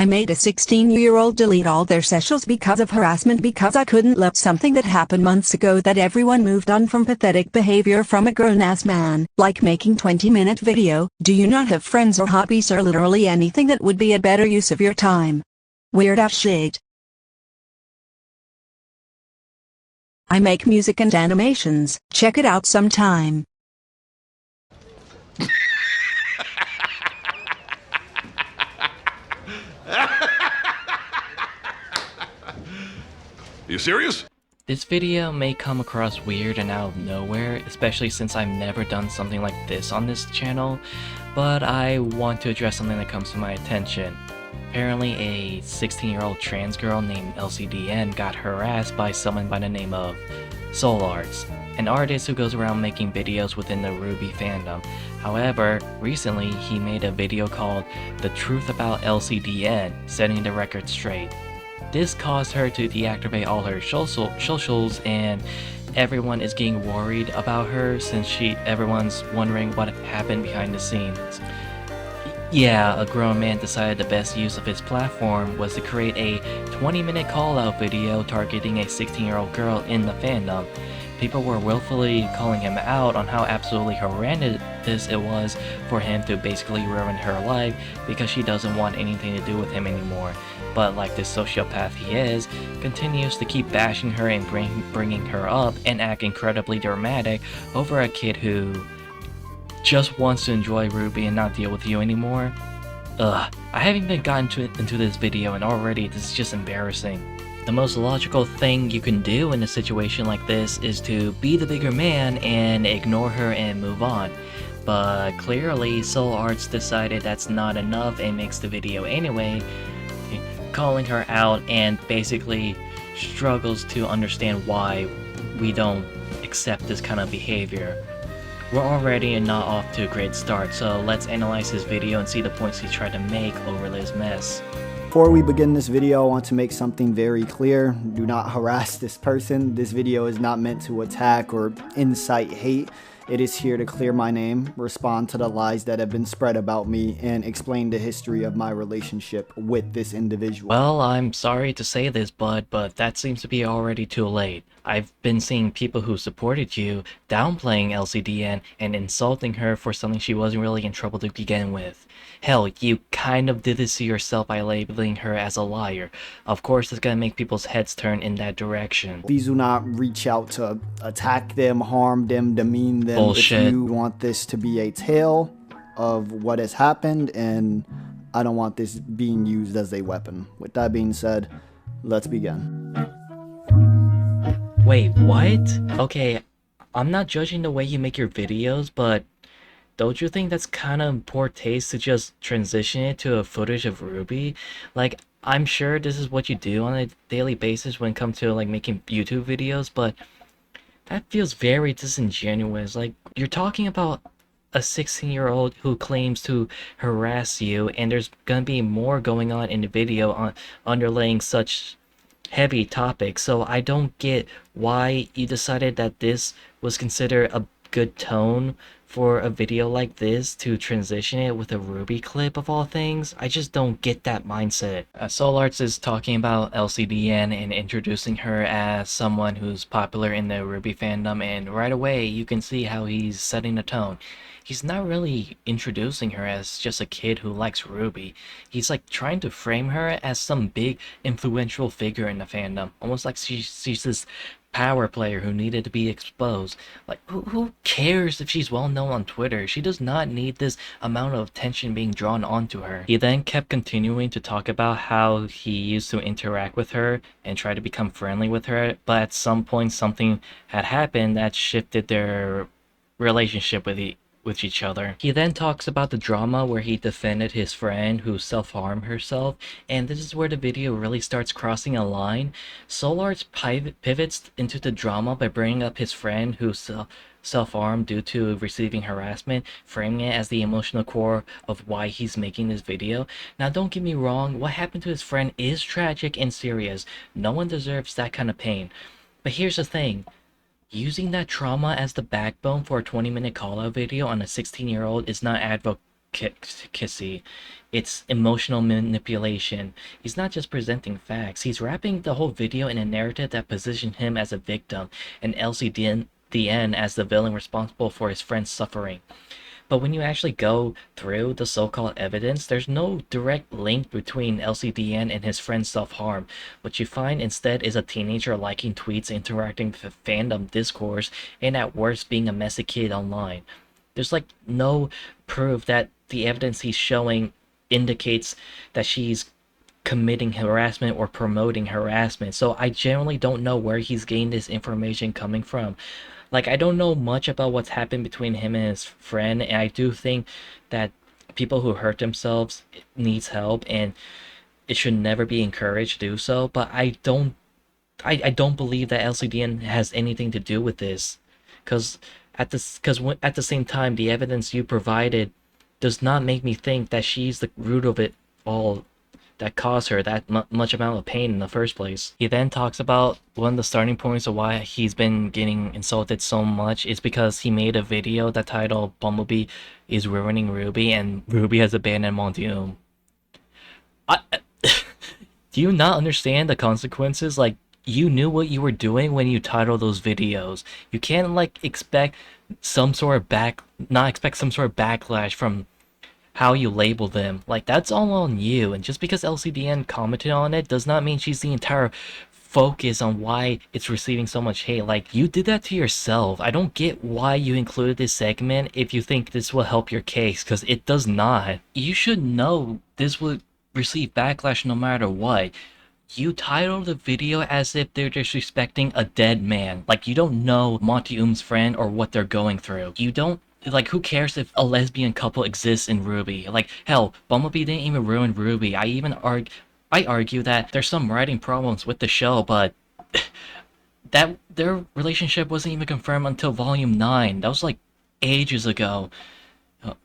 I made a 16-year-old delete all their socials because of harassment, because I couldn't let something that happened months ago that everyone moved on from. Pathetic behavior from a grown-ass man. Like making 20-minute video. Do you not have friends or hobbies or literally anything that would be a better use of your time? Weird ass shit. I make music and animations. Check it out sometime. Are you serious? This video may come across weird and out of nowhere, especially since I've never done something like this on this channel, but I want to address something that comes to my attention. Apparently a 16-year-old trans girl named LCDN got harassed by someone by the name of Soul Arts, an artist who goes around making videos within the RWBY fandom. However, recently he made a video called The Truth About LCDN, setting the record straight. This caused her to deactivate all her socials, and everyone is getting worried about her since everyone's wondering what happened behind the scenes. Yeah, a grown man decided the best use of his platform was to create a 20-minute call-out video targeting a 16-year-old girl in the fandom. People were willfully calling him out on how absolutely horrendous it was for him to basically ruin her life because she doesn't want anything to do with him anymore. But like this sociopath he is, continues to keep bashing her and bringing her up and act incredibly dramatic over a kid who just wants to enjoy RWBY and not deal with you anymore. Ugh, I haven't even gotten into this video and already this is just embarrassing. The most logical thing you can do in a situation like this is to be the bigger man and ignore her and move on. But clearly Soul Arts decided that's not enough and makes the video anyway, calling her out and basically struggles to understand why we don't accept this kind of behavior. We're already not off to a great start, so let's analyze this video and see the points he tried to make over this mess. Before we begin this video, I want to make something very clear. Do not harass this person. This video is not meant to attack or incite hate. It is here to clear my name, respond to the lies that have been spread about me, and explain the history of my relationship with this individual. Well, I'm sorry to say this, bud, but that seems to be already too late. I've been seeing people who supported you downplaying LCDN and insulting her for something she wasn't really in trouble to begin with. Hell, you kind of did this to yourself by labeling her as a liar. Of course, it's gonna make people's heads turn in that direction. Please do not reach out to attack them, harm them, demean them. Bullshit. If you want this to be a tale of what has happened, and I don't want this being used as a weapon. With that being said, let's begin. Wait, what? Okay, I'm not judging the way you make your videos, but don't you think that's kind of poor taste to just transition it to a footage of RWBY? Like, I'm sure this is what you do on a daily basis when it comes to like making YouTube videos, but that feels very disingenuous. Like, you're talking about a 16-year-old who claims to harass you, and there's gonna be more going on in the video on underlaying such heavy topics, so I don't get why you decided that this was considered a good tone for a video like this to transition it with a RWBY clip of all things. I just don't get that mindset. Soul Arts is talking about LCDN and introducing her as someone who's popular in the RWBY fandom, and right away you can see how he's setting the tone. He's not really introducing her as just a kid who likes RWBY. He's like trying to frame her as some big influential figure in the fandom, almost like she's this power player who needed to be exposed. Like, who cares if she's well known on Twitter? She does not need this amount of attention being drawn onto her. He then kept continuing to talk about how he used to interact with her and try to become friendly with her, but at some point something had happened that shifted their relationship with each other. He then talks about the drama where he defended his friend who self-harmed herself, and this is where the video really starts crossing a line. Soul Arts pivots into the drama by bringing up his friend who self-harmed due to receiving harassment, framing it as the emotional core of why he's making this video. Now, don't get me wrong, what happened to his friend is tragic and serious. No one deserves that kind of pain. But here's the thing. Using that trauma as the backbone for a 20-minute call-out video on a 16-year-old is not kissy. It's emotional manipulation. He's not just presenting facts, he's wrapping the whole video in a narrative that positioned him as a victim, and LCDN as the villain responsible for his friend's suffering. But when you actually go through the so-called evidence, there's no direct link between LCDN and his friend's self-harm. What you find instead is a teenager liking tweets, interacting with fandom discourse, and at worst being a messy kid online. There's like no proof that the evidence he's showing indicates that she's committing harassment or promoting harassment. So I generally don't know where he's gained this information coming from. Like, I don't know much about what's happened between him and his friend, and I do think that people who hurt themselves needs help, and it should never be encouraged to do so. But I don't believe that LCDN has anything to do with this, because at the same time, the evidence you provided does not make me think that she's the root of it all that caused her that much amount of pain in the first place. He then talks about one of the starting points of why he's been getting insulted so much is because he made a video that titled "Bumblebee is ruining RWBY" and RWBY has abandoned Montium. Do you not understand the consequences? Like, you knew what you were doing when you titled those videos. You can't like expect some sort of backlash from how you label them. Like, that's all on you, and just because LCDN commented on it does not mean she's the entire focus on why it's receiving so much hate. Like, you did that to yourself. I don't get why you included this segment if you think this will help your case, because it does not. You should know this would receive backlash no matter what. You titled the video as if they're disrespecting a dead man. Like, you don't know Monty Oom's friend or what they're going through. You don't, like, who cares if a lesbian couple exists in RWBY? Like, hell, Bumblebee didn't even ruin RWBY. I argue that there's some writing problems with the show, but that their relationship wasn't even confirmed until Volume 9. That was like ages ago.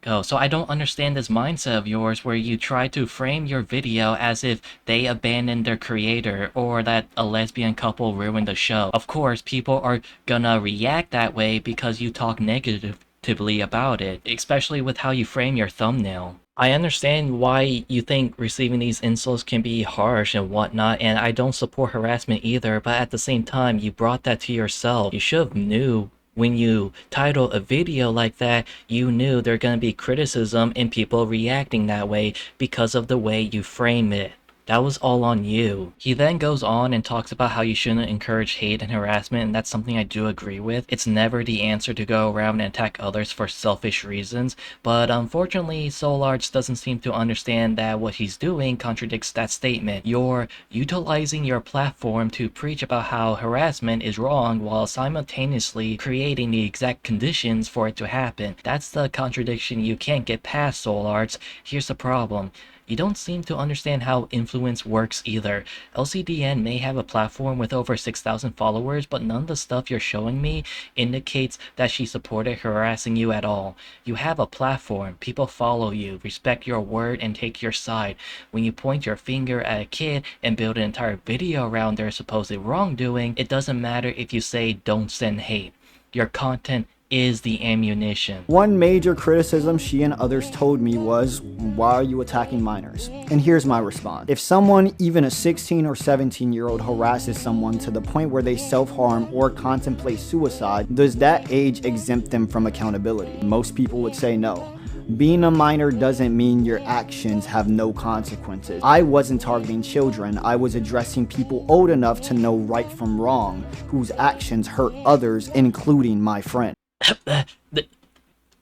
So I don't understand this mindset of yours where you try to frame your video as if they abandoned their creator or that a lesbian couple ruined the show. Of course, people are gonna react that way because you talk negatively about it, especially with how you frame your thumbnail. I understand why you think receiving these insults can be harsh and whatnot, and I don't support harassment either, but at the same time, you brought that to yourself. You should have knew when you title a video like that, you knew there's gonna be criticism and people reacting that way because of the way you frame it. That was all on you. He then goes on and talks about how you shouldn't encourage hate and harassment, and that's something I do agree with. It's never the answer to go around and attack others for selfish reasons, but unfortunately, Solarts doesn't seem to understand that what he's doing contradicts that statement. You're utilizing your platform to preach about how harassment is wrong while simultaneously creating the exact conditions for it to happen. That's the contradiction you can't get past, Solarts. Here's the problem. You don't seem to understand how influence works either. LCDN may have a platform with over 6,000 followers, but none of the stuff you're showing me indicates that she supported harassing you at all. You have a platform, people follow you, respect your word, and take your side. When you point your finger at a kid and build an entire video around their supposed wrongdoing, it doesn't matter if you say don't send hate. Your content is the ammunition. One major criticism she and others told me was, why are you attacking minors? And here's my response. If someone, even a 16 or 17-year-old, harasses someone to the point where they self-harm or contemplate suicide, does that age exempt them from accountability? Most people would say no. Being a minor doesn't mean your actions have no consequences. I wasn't targeting children, I was addressing people old enough to know right from wrong, whose actions hurt others, including my friend.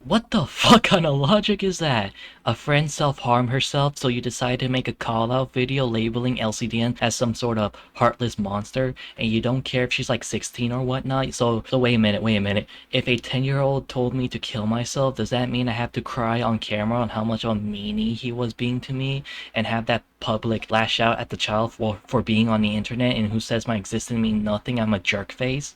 What the fuck kind of logic is that? A friend self-harmed herself, so you decide to make a call-out video labeling LCDN as some sort of heartless monster, and you don't care if she's like 16 or whatnot? So wait a minute. If a 10-year-old told me to kill myself, does that mean I have to cry on camera on how much of a meanie he was being to me, and have that public lash out at the child for being on the internet and who says my existence means nothing, I'm a jerk face?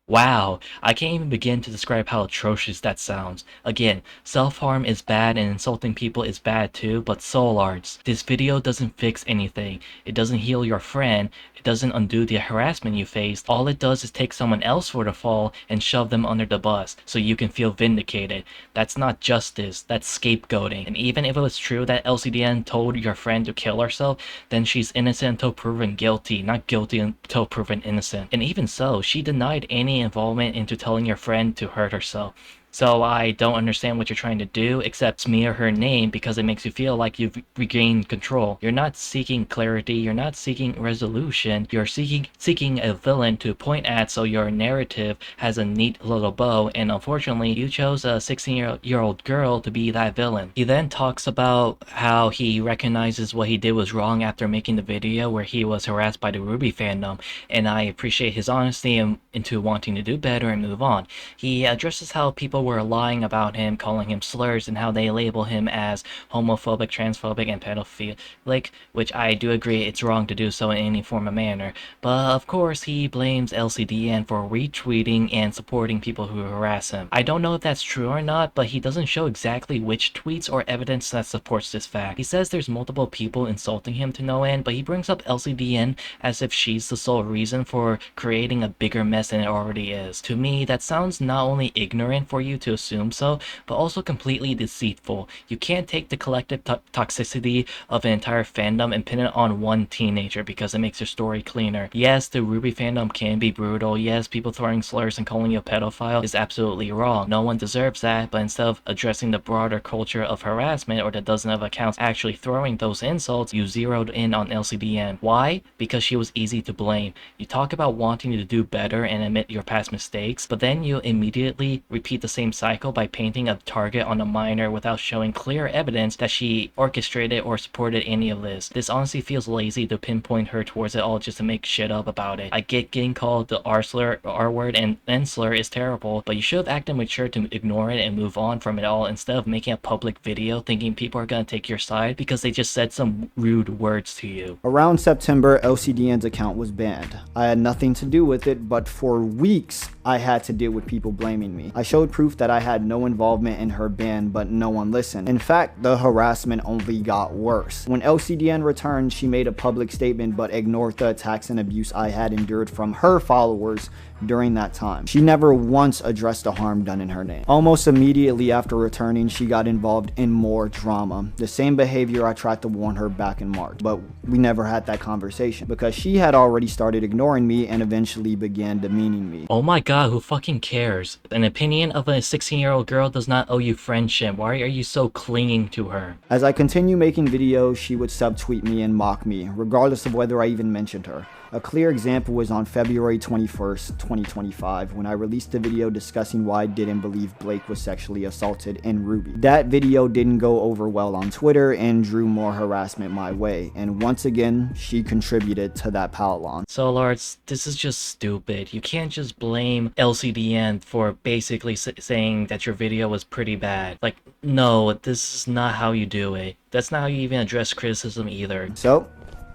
Wow, I can't even begin to describe how atrocious that sounds. Again, self-harm is bad and insulting people is bad too, but soul arts. This video doesn't fix anything. It doesn't heal your friend. It doesn't undo the harassment you faced. All it does is take someone else for the fall and shove them under the bus so you can feel vindicated. That's not justice, that's scapegoating. And even if it was true that LCDN told your friend to kill herself, then she's innocent until proven guilty, not guilty until proven innocent. And even so, she denied any involvement into telling your friend to hurt herself. So I don't understand what you're trying to do, except smear her name because it makes you feel like you've regained control. You're not seeking clarity, you're not seeking resolution, you're seeking a villain to point at so your narrative has a neat little bow, and unfortunately you chose a 16-year-old girl to be that villain. He then talks about how he recognizes what he did was wrong after making the video where he was harassed by the RWBY fandom, and I appreciate his honesty into wanting to do better and move on. He addresses how people were lying about him, calling him slurs, and how they label him as homophobic, transphobic, and pedophilic, which I do agree it's wrong to do so in any form or manner. But of course, he blames LCDN for retweeting and supporting people who harass him. I don't know if that's true or not, but he doesn't show exactly which tweets or evidence that supports this fact. He says there's multiple people insulting him to no end, but he brings up LCDN as if she's the sole reason for creating a bigger mess than it already is. To me, that sounds not only ignorant for you to assume so, but also completely deceitful. You can't take the collective toxicity of an entire fandom and pin it on one teenager because it makes your story cleaner. Yes, the RWBY fandom can be brutal. Yes, people throwing slurs and calling you a pedophile is absolutely wrong. No one deserves that, but instead of addressing the broader culture of harassment or the dozen of accounts actually throwing those insults, you zeroed in on LCDN. Why? Because she was easy to blame. You talk about wanting to do better and admit your past mistakes, but then you immediately repeat the same cycle by painting a target on a minor without showing clear evidence that she orchestrated or supported any of this. This honestly feels lazy to pinpoint her towards it all just to make shit up about it. I get getting called the R word and N slur is terrible, but you should have acted mature to ignore it and move on from it all instead of making a public video thinking people are gonna take your side because they just said some rude words to you. Around September, LCDN's account was banned. I had nothing to do with it, but for weeks I had to deal with people blaming me. I showed proof that I had no involvement in her ban, but no one listened. In fact, the harassment only got worse. When LCDN returned, she made a public statement but ignored the attacks and abuse I had endured from her followers during that time. She never once addressed the harm done in her name. Almost immediately after returning, she got involved in more drama. The same behavior I tried to warn her back in March, but we never had that conversation because she had already started ignoring me and eventually began demeaning me. Oh my god, who fucking cares? An opinion of a 16-year-old girl does not owe you friendship. Why are you so clinging to her? As I continue making videos, she would subtweet me and mock me, regardless of whether I even mentioned her. A clear example was on February 21st, 2025, when I released a video discussing why I didn't believe Blake was sexually assaulted in RWBY. That video didn't go over well on Twitter and drew more harassment my way, and once again, she contributed to that pile-on. So Lords, this is just stupid. You can't just blame LCDN for basically saying that your video was pretty bad. Like, no, this is not how you do it. That's not how you even address criticism either. So,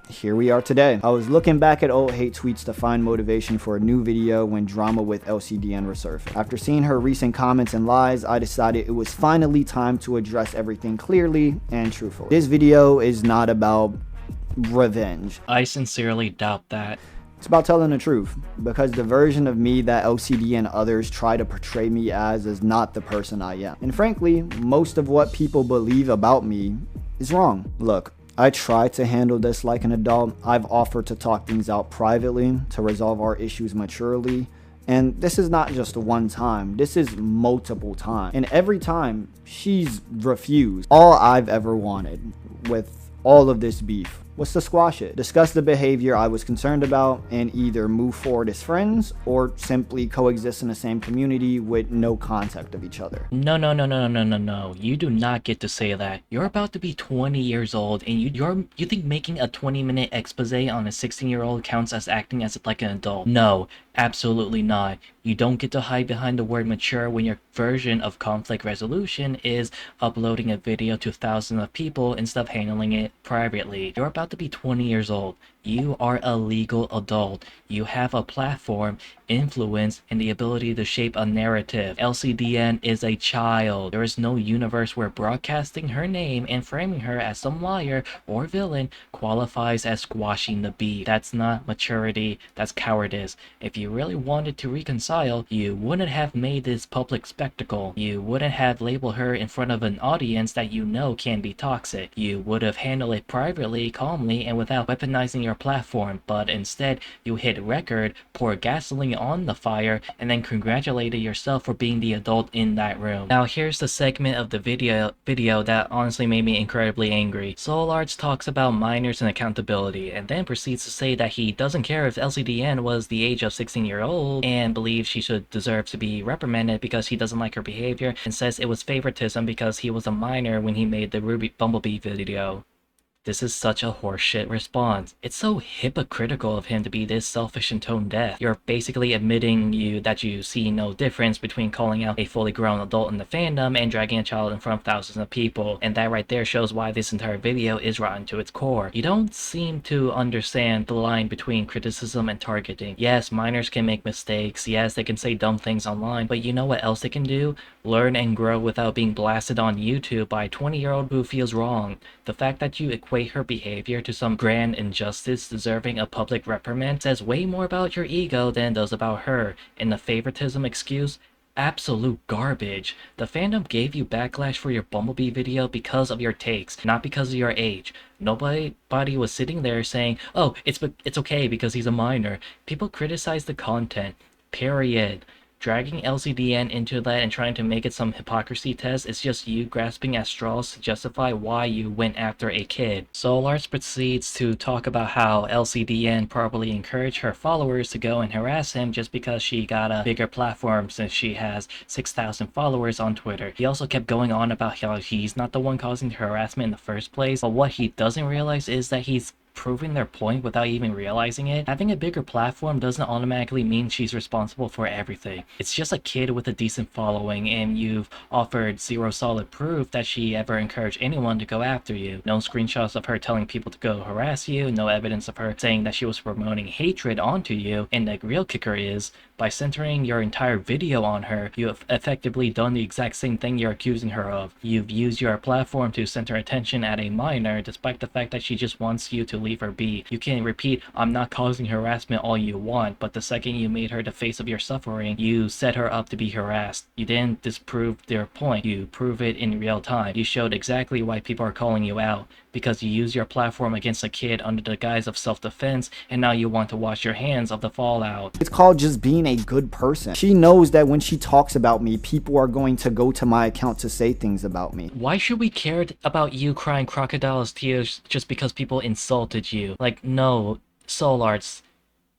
here we are today. I was looking back at old hate tweets to find motivation for a new video when drama with LCDN resurfaced. After seeing her recent comments and lies, I decided it was finally time to address everything clearly and truthfully. This video is not about revenge. I sincerely doubt that. It's about telling the truth, because the version of me that LCD and others try to portray me as is not the person I am. And frankly, most of what people believe about me is wrong. Look, I try to handle this like an adult. I've offered to talk things out privately, to resolve our issues maturely. And this is not just one time, this is multiple times. And every time, she's refused. All I've ever wanted with all of this beef was to squash it, discuss the behavior I was concerned about, and either move forward as friends or simply coexist in the same community with no contact of each other. No. You do not get to say that. You're about to be 20 years old and you think making a 20-minute expose on a 16-year-old counts as acting as like an adult. No, absolutely not. You don't get to hide behind the word mature when your version of conflict resolution is uploading a video to thousands of people instead of handling it privately. You're about about to be 20 years old. You are a legal adult. You have a platform, influence, and the ability to shape a narrative. LCDN is a child. There is no universe where broadcasting her name and framing her as some liar or villain qualifies as squashing the beef. That's not maturity, that's cowardice. If you really wanted to reconcile, you wouldn't have made this public spectacle. You wouldn't have labeled her in front of an audience that you know can be toxic. You would have handled it privately, calmly, and without weaponizing your platform, but instead you hit record, poured gasoline on the fire, and then congratulated yourself for being the adult in that room. Now here's the segment of the video that honestly made me incredibly angry. SolarArts talks about minors and accountability, and then proceeds to say that he doesn't care if LCDN was the age of 16-year-old and believes she should deserve to be reprimanded because he doesn't like her behavior, and says it was favoritism because he was a minor when he made the Bumblebee video. This is such a horseshit response. It's so hypocritical of him to be this selfish and tone deaf. You're basically admitting that you see no difference between calling out a fully grown adult in the fandom and dragging a child in front of thousands of people. And that right there shows why this entire video is rotten to its core. You don't seem to understand the line between criticism and targeting. Yes, minors can make mistakes. Yes, they can say dumb things online. But you know what else they can do? Learn and grow without being blasted on YouTube by a 20-year-old who feels wrong. The fact that you equate her behavior to some grand injustice deserving a public reprimand says way more about your ego than it does about her. And the favoritism excuse? Absolute garbage. The fandom gave you backlash for your Bumblebee video because of your takes, not because of your age. Nobody was sitting there saying, oh, it's okay because he's a minor. People criticize the content. Period. Dragging LCDN into that and trying to make it some hypocrisy test is just you grasping at straws to justify why you went after a kid. SolarArts proceeds to talk about how LCDN probably encouraged her followers to go and harass him just because she got a bigger platform since she has 6,000 followers on Twitter. He also kept going on about how he's not the one causing the harassment in the first place, but what he doesn't realize is that he's proving their point without even realizing it. Having a bigger platform doesn't automatically mean she's responsible for everything. It's just a kid with a decent following, and you've offered zero solid proof that she ever encouraged anyone to go after you. No screenshots of her telling people to go harass you, no evidence of her saying that she was promoting hatred onto you, and the real kicker is, by centering your entire video on her, you have effectively done the exact same thing you're accusing her of. You've used your platform to center attention at a minor, despite the fact that she just wants you to leave her be. You can repeat, I'm not causing harassment all you want, but the second you made her the face of your suffering, you set her up to be harassed. You didn't disprove their point, you prove it in real time. You showed exactly why people are calling you out, because you use your platform against a kid under the guise of self-defense, and now you want to wash your hands of the fallout. It's called just being a good person. She knows that when she talks about me, people are going to go to my account to say things about me. Why should we care about you crying crocodile's tears just because people insulted you? Like, no, SolarArts,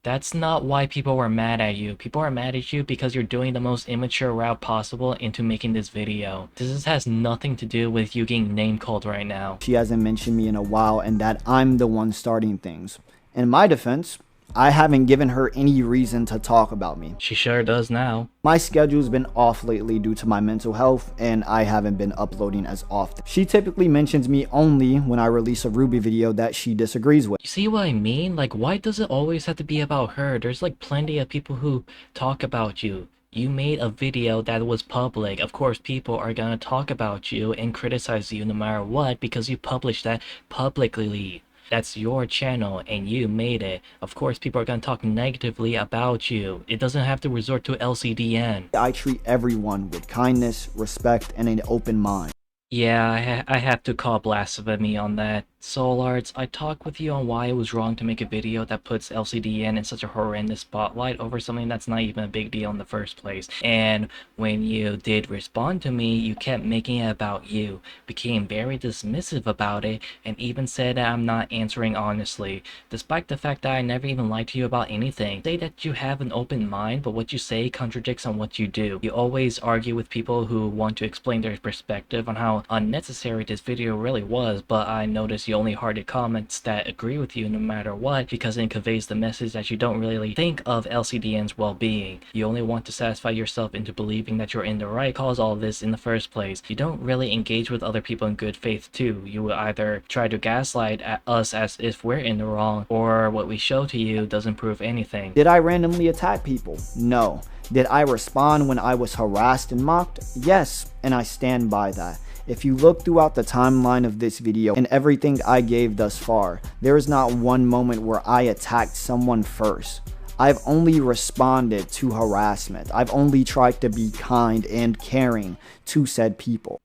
that's not why people were mad at you. People are mad at you because you're doing the most immature route possible into making this video. This has nothing to do with you getting name called right now. She hasn't mentioned me in a while, and that I'm the one starting things. In my defense, I haven't given her any reason to talk about me. She sure does now. My schedule's been off lately due to my mental health, and I haven't been uploading as often. She typically mentions me only when I release a RWBY video that she disagrees with. You see what I mean? Like, why does it always have to be about her? There's like plenty of people who talk about you. You made a video that was public. Of course, people are gonna talk about you and criticize you no matter what because you published that publicly. That's your channel and you made it. Of course, people are gonna talk negatively about you. It doesn't have to resort to LCDN. I treat everyone with kindness, respect, and an open mind. Yeah, I have to call blasphemy on that. SolarArts, I talked with you on why it was wrong to make a video that puts LCDN in such a horrendous spotlight over something that's not even a big deal in the first place. And when you did respond to me, you kept making it about you, became very dismissive about it, and even said that I'm not answering honestly, despite the fact that I never even lied to you about anything. Say that you have an open mind, but what you say contradicts on what you do. You always argue with people who want to explain their perspective on how unnecessary this video really was, but I noticed you the only hearted comments that agree with you no matter what, because it conveys the message that you don't really think of LCDN's well-being. You only want to satisfy yourself into believing that you're in the right cause all this in the first place. You don't really engage with other people in good faith too. You will either try to gaslight at us as if we're in the wrong, or what we show to you doesn't prove anything. Did I randomly attack people? No. Did I respond when I was harassed and mocked? Yes, and I stand by that. If you look throughout the timeline of this video and everything I gave thus far, there is not one moment where I attacked someone first. I've only responded to harassment. I've only tried to be kind and caring to said people.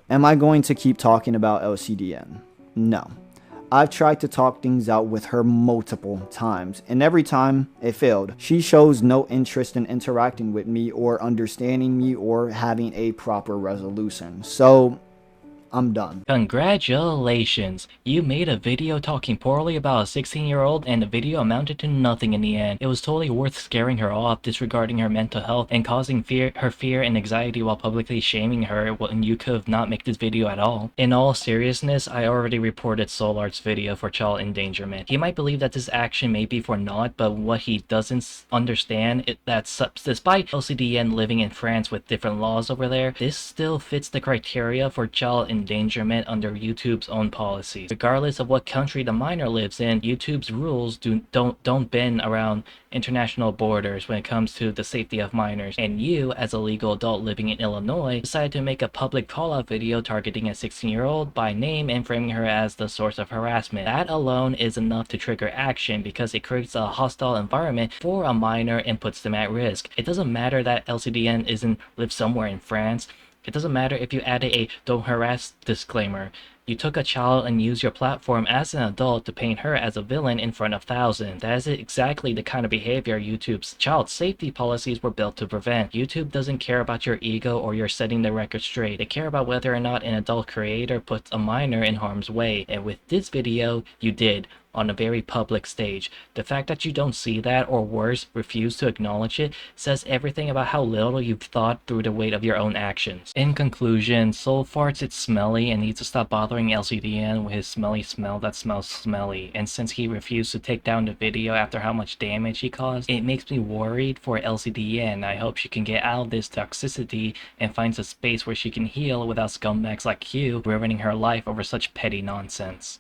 Am I going to keep talking about LCDN? No. I've tried to talk things out with her multiple times, and every time it failed. She shows no interest in interacting with me or understanding me or having a proper resolution. So I'm done. Congratulations! You made a video talking poorly about a 16-year-old and the video amounted to nothing in the end. It was totally worth scaring her off, disregarding her mental health, and causing her fear and anxiety while publicly shaming her when you could have not made this video at all. In all seriousness, I already reported Solart's video for child endangerment. He might believe that this action may be for naught, but what he doesn't understand is that despite LCDN living in France with different laws over there, this still fits the criteria for child endangerment under YouTube's own policies. Regardless of what country the minor lives in, YouTube's rules don't bend around international borders when it comes to the safety of minors. And you, as a legal adult living in Illinois, decided to make a public call-out video targeting a 16-year-old by name and framing her as the source of harassment. That alone is enough to trigger action because it creates a hostile environment for a minor and puts them at risk. It doesn't matter that LCDN lives somewhere in France. It doesn't matter if you added a "don't harass" disclaimer. You took a child and used your platform as an adult to paint her as a villain in front of thousands. That is exactly the kind of behavior YouTube's child safety policies were built to prevent. YouTube doesn't care about your ego or your setting the record straight. They care about whether or not an adult creator puts a minor in harm's way. And with this video, you did. On a very public stage. The fact that you don't see that, or worse, refuse to acknowledge it, says everything about how little you've thought through the weight of your own actions. In conclusion, Soul farts it's smelly and needs to stop bothering LCDN with his smelly smell that smells smelly. And since he refused to take down the video after how much damage he caused, it makes me worried for LCDN. I hope she can get out of this toxicity and finds a space where she can heal without scumbags like you ruining her life over such petty nonsense.